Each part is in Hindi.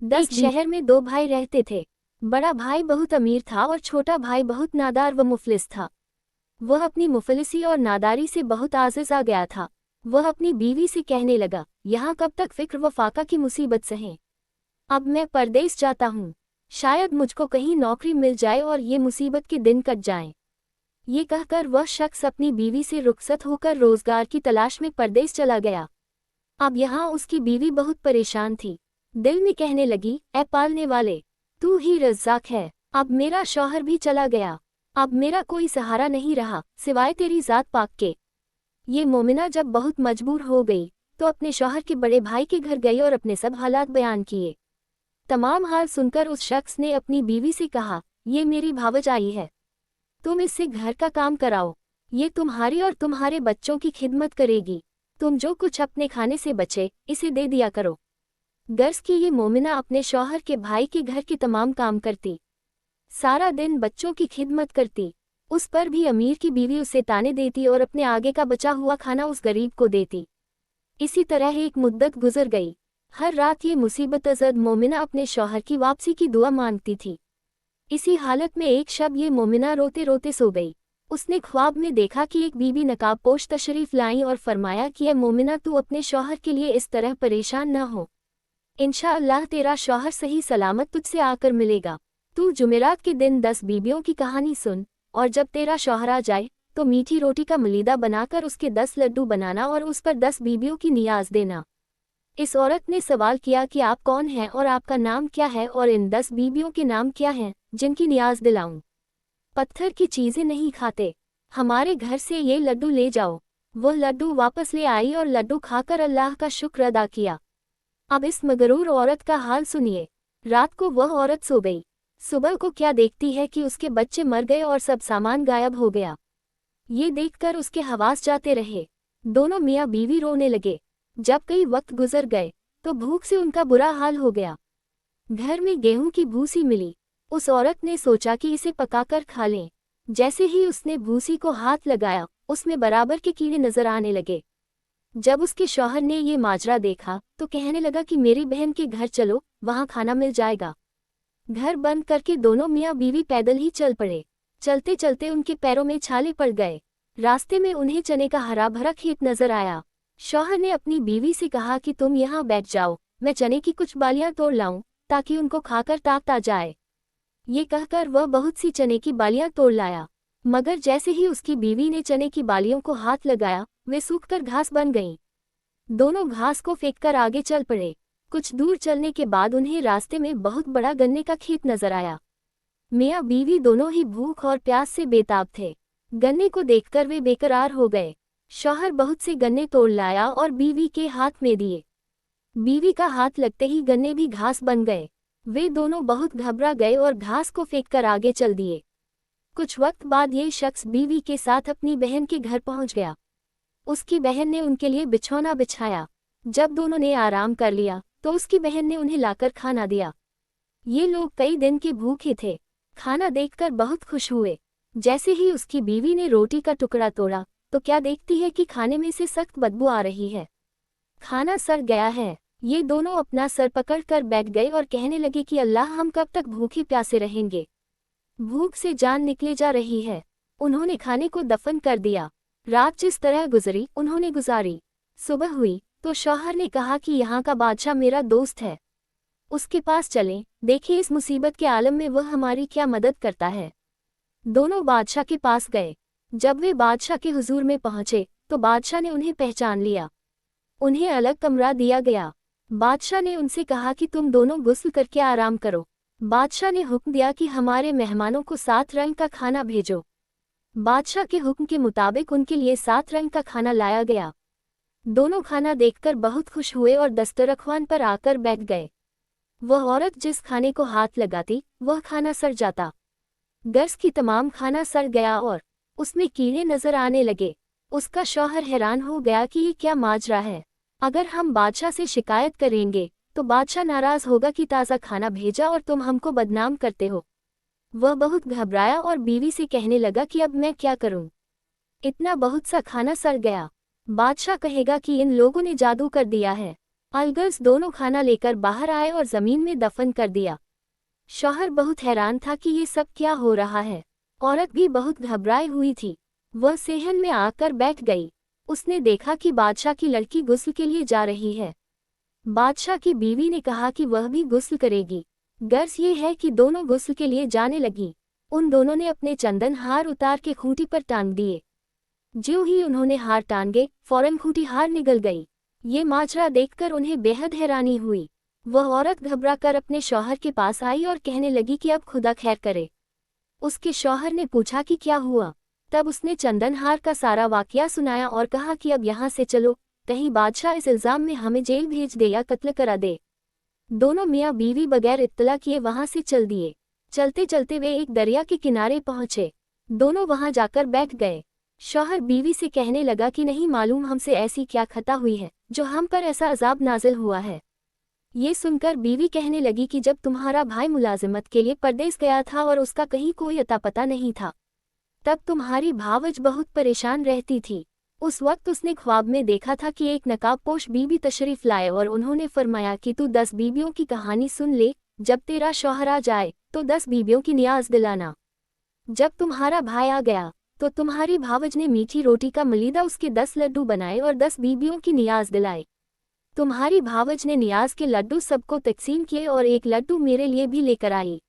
एक शहर में दो भाई रहते थे। बड़ा भाई बहुत अमीर था और छोटा भाई बहुत नादार व मुफलिस था। वह अपनी मुफलिसी और नादारी से बहुत आजिज आ गया था। वह अपनी बीवी से कहने लगा, यहाँ कब तक फिक्र व फाका की मुसीबत सहें। अब मैं परदेस जाता हूँ, शायद मुझको कहीं नौकरी मिल जाए और ये मुसीबत के दिन कट जाएं। ये कहकर वह शख्स अपनी बीवी से रुखसत होकर रोजगार की तलाश में परदेस चला गया। अब यहाँ उसकी बीवी बहुत परेशान थी। दिल में कहने लगी, ऐ पालने वाले, तू ही रज़्ज़ाक है। अब मेरा शौहर भी चला गया, अब मेरा कोई सहारा नहीं रहा सिवाय तेरी ज़ात पाक के। ये मोमिना जब बहुत मजबूर हो गई तो अपने शौहर के बड़े भाई के घर गई और अपने सब हालात बयान किए। तमाम हाल सुनकर उस शख्स ने अपनी बीवी से कहा, ये मेरी भावज आई है, तुम इससे घर का काम कराओ, ये तुम्हारी और तुम्हारे बच्चों की खिदमत करेगी। तुम जो कुछ अपने खाने से बचे इसे दे दिया करो। गर्ज की ये मोमिना अपने शौहर के भाई के घर के तमाम काम करती, सारा दिन बच्चों की खिदमत करती। उस पर भी अमीर की बीवी उसे ताने देती और अपने आगे का बचा हुआ खाना उस गरीब को देती। इसी तरह एक मुद्दत गुजर गई। हर रात ये मुसीबत अज़द मोमिना अपने शौहर की वापसी की दुआ मांगती थी। इसी हालत में एक शब ये मोमिना रोते रोते सो गई। उसने ख्वाब में देखा कि एक बीबी नकाबपोश तशरीफ लाई और फरमाया कि ए मोमिना, तू अपने शौहर के लिए इस तरह परेशान न हो, इंशाअल्लाह तेरा शौहर सही सलामत तुझसे आकर मिलेगा। तू जुमेरात के दिन 10 बीबियों की कहानी सुन और जब तेरा शौहर आ जाए तो मीठी रोटी का मलीदा बनाकर उसके 10 लड्डू बनाना और उस पर 10 बीबियों की नियाज देना। इस औरत ने सवाल किया कि आप कौन हैं और आपका नाम क्या है और इन 10 बीबियों के नाम क्या हैं जिनकी नियाज दिलाऊं। पत्थर की चीज़ें नहीं खाते, हमारे घर से ये लड्डू ले जाओ। वह लड्डू वापस ले आई और लड्डू खाकर अल्लाह का शुक्र अदा किया। अब इस मगरूर औरत का हाल सुनिए। रात को वह औरत सो गई। सुबह को क्या देखती है कि उसके बच्चे मर गए और सब सामान गायब हो गया। ये देखकर उसके हवास जाते रहे। दोनों मियाँ बीवी रोने लगे। जब कई वक्त गुजर गए तो भूख से उनका बुरा हाल हो गया। घर में गेहूं की भूसी मिली। उस औरत ने सोचा कि इसे पकाकर खा लें। जैसे ही उसने भूसी को हाथ लगाया उसमें बराबर के कीड़े नजर आने लगे। जब उसके शौहर ने ये माजरा देखा तो कहने लगा कि मेरी बहन के घर चलो, वहाँ खाना मिल जाएगा। घर बंद करके दोनों मियाँ बीवी पैदल ही चल पड़े। चलते चलते उनके पैरों में छाले पड़ गए। रास्ते में उन्हें चने का हरा भरा खेत नजर आया। शौहर ने अपनी बीवी से कहा कि तुम यहाँ बैठ जाओ, मैं चने की कुछ बालियां तोड़ लाऊं ताकि उनको खाकर ताकत आ जाए। ये कहकर वह बहुत सी चने की बालियां तोड़ लाया, मगर जैसे ही उसकी बीवी ने चने की बालियों को हाथ लगाया वे सूखकर घास बन गईं। दोनों घास को फेंककर आगे चल पड़े। कुछ दूर चलने के बाद उन्हें रास्ते में बहुत बड़ा गन्ने का खेत नजर आया। मियाँ बीवी दोनों ही भूख और प्यास से बेताब थे। गन्ने को देखकर वे बेकरार हो गए। शौहर बहुत से गन्ने तोड़ लाया और बीवी के हाथ में दिए। बीवी का हाथ लगते ही गन्ने भी घास बन गए। वे दोनों बहुत घबरा गए और घास को फेंककर आगे चल दिए। कुछ वक्त बाद ये शख्स बीवी के साथ अपनी बहन के घर पहुंच गया। उसकी बहन ने उनके लिए बिछौना बिछाया। जब दोनों ने आराम कर लिया तो उसकी बहन ने उन्हें लाकर खाना दिया। ये लोग कई दिन के भूखे थे। खाना देखकर बहुत खुश हुए। जैसे ही उसकी बीवी ने रोटी का टुकड़ा तोड़ा तो क्या देखती है कि खाने में से सख्त बदबू आ रही है। खाना सड़ गया है। ये दोनों अपना सर पकड़कर बैठ गए और कहने लगे कि अल्लाह, हम कब तक भूखे प्यासे रहेंगे, भूख से जान निकले जा रही है। उन्होंने खाने को दफन कर दिया। रात जिस तरह गुजरी उन्होंने गुजारी। सुबह हुई तो शौहर ने कहा कि यहाँ का बादशाह मेरा दोस्त है, उसके पास चलें, देखिए इस मुसीबत के आलम में वह हमारी क्या मदद करता है। दोनों बादशाह के पास गए। जब वे बादशाह के हुजूर में पहुंचे तो बादशाह ने उन्हें पहचान लिया। उन्हें अलग कमरा दिया गया। बादशाह ने उनसे कहा कि तुम दोनों गुस्ल करके आराम करो। बादशाह ने हुक्म दिया कि हमारे मेहमानों को 7 रंग का खाना भेजो। बादशाह के हुक्म के मुताबिक उनके लिए 7 रंग का खाना लाया गया। दोनों खाना देखकर बहुत खुश हुए और दस्तरख्वान पर आकर बैठ गए। वह औरत जिस खाने को हाथ लगाती वह खाना सड़ जाता। गर्ज की तमाम खाना सड़ गया और उसमें कीड़े नजर आने लगे। उसका शौहर हैरान हो गया कि ये क्या माजरा है। अगर हम बादशाह से शिकायत करेंगे तो बादशाह नाराज होगा कि ताज़ा खाना भेजा और तुम हमको बदनाम करते हो। वह बहुत घबराया और बीवी से कहने लगा कि अब मैं क्या करूं, इतना बहुत सा खाना सड़ गया। बादशाह कहेगा कि इन लोगों ने जादू कर दिया है। अलगर्स दोनों खाना लेकर बाहर आए और जमीन में दफन कर दिया। शौहर बहुत हैरान था कि ये सब क्या हो रहा है। औरत भी बहुत घबराई हुई थी। वह सेहन में आकर बैठ गई। उसने देखा कि बादशाह की लड़की गुस्ल के लिए जा रही है। बादशाह की बीवी ने कहा कि वह भी गुस्ल करेगी। गर्ज ये है कि दोनों गुस्ल के लिए जाने लगी। उन दोनों ने अपने चंदन हार उतार के खूंटी पर टांग दिए। ज्यों ही उन्होंने हार टांगे, फौरन खूंटी हार निगल गई। ये माजरा देखकर उन्हें बेहद हैरानी हुई। वह औरत घबराकर अपने शौहर के पास आई और कहने लगी कि अब खुदा खैर करे। उसके शौहर ने पूछा कि क्या हुआ। तब उसने चंदनहार का सारा वाकया सुनाया और कहा कि अब यहाँ से चलो, कहीं बादशाह इस इल्जाम में हमें जेल भेज दे या कत्ल करा दे। दोनों मियाँ बीवी बगैर इत्तला किए वहाँ से चल दिए। चलते चलते वे एक दरिया के किनारे पहुँचे। दोनों वहाँ जाकर बैठ गए। शौहर बीवी से कहने लगा कि नहीं मालूम हमसे ऐसी क्या खता हुई है जो हम पर ऐसा अजाब नाजिल हुआ है। ये सुनकर बीवी कहने लगी कि जब तुम्हारा भाई मुलाजिमत के लिए परदेस गया था और उसका कहीं कोई अता पता नहीं था, तब तुम्हारी भावज बहुत परेशान रहती थी। उस वक्त उसने ख्वाब में देखा था कि एक नकाबपोश बीबी तशरीफ लाए और उन्होंने फरमाया कि तू 10 बीबियों की कहानी सुन ले, जब तेरा शौहर आ जाए तो 10 बीबियों की नियाज दिलाना। जब तुम्हारा भाई आ गया तो तुम्हारी भावज ने मीठी रोटी का मलीदा उसके 10 लड्डू बनाए और 10 बीबियों की नियाज दिलाए। तुम्हारी भावज ने नियाज के लड्डू सबको तकसीम किए और एक लड्डू मेरे लिए भी लेकर आई,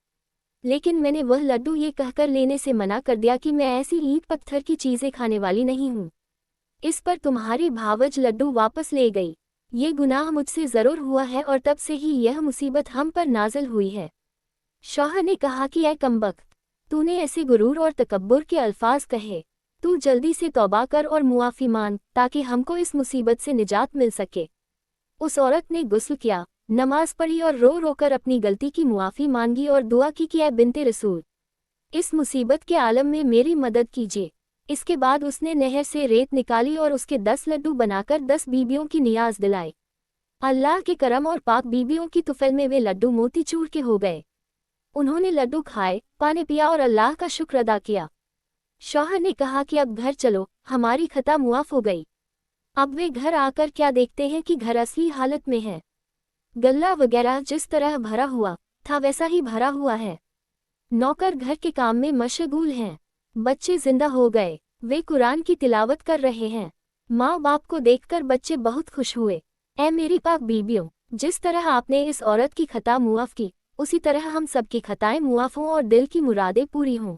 लेकिन मैंने वह लड्डू ये कहकर लेने से मना कर दिया कि मैं ऐसी ईंट पत्थर की चीज़ें खाने वाली नहीं हूँ। इस पर तुम्हारी भावज लड्डू वापस ले गई। ये गुनाह मुझसे ज़रूर हुआ है और तब से ही यह मुसीबत हम पर नाजिल हुई है। शौहर ने कहा कि ऐ कमबख्त, तूने ऐसे गुरूर और तकब्बुर के अल्फाज कहे। तू जल्दी से तौबा कर और मुआफ़ी मांग ताकि हमको इस मुसीबत से निजात मिल सके। उस औरत ने गुस्ल किया, नमाज पढ़ी और रो रो कर अपनी गलती की मुआफ़ी मांगी और दुआ की कि ऐ बिन्ते रसूल, इस मुसीबत के आलम में मेरी मदद कीजिए। इसके बाद उसने नहर से रेत निकाली और उसके 10 लड्डू बनाकर 10 बीबियों की नियाज दिलाई। अल्लाह के करम और पाक बीबियों की तुफैल में वे लड्डू मोतीचूर के हो गए। उन्होंने लड्डू खाए, पानी पिया और अल्लाह का शुक्र अदा किया। शौहर ने कहा कि अब घर चलो, हमारी खता मुआफ़ हो गई। अब वे घर आकर क्या देखते हैं कि घर असली हालत में है। गल्ला वगैरह जिस तरह भरा हुआ था वैसा ही भरा हुआ है। नौकर घर के काम में मशगूल हैं। बच्चे जिंदा हो गए, वे कुरान की तिलावत कर रहे हैं। माँ बाप को देखकर बच्चे बहुत खुश हुए। ऐ मेरी पाक बीबियों, जिस तरह आपने इस औरत की खता मुआफ़ की, उसी तरह हम सब की खताएं मुआफ़ हों और दिल की मुरादें पूरी हों।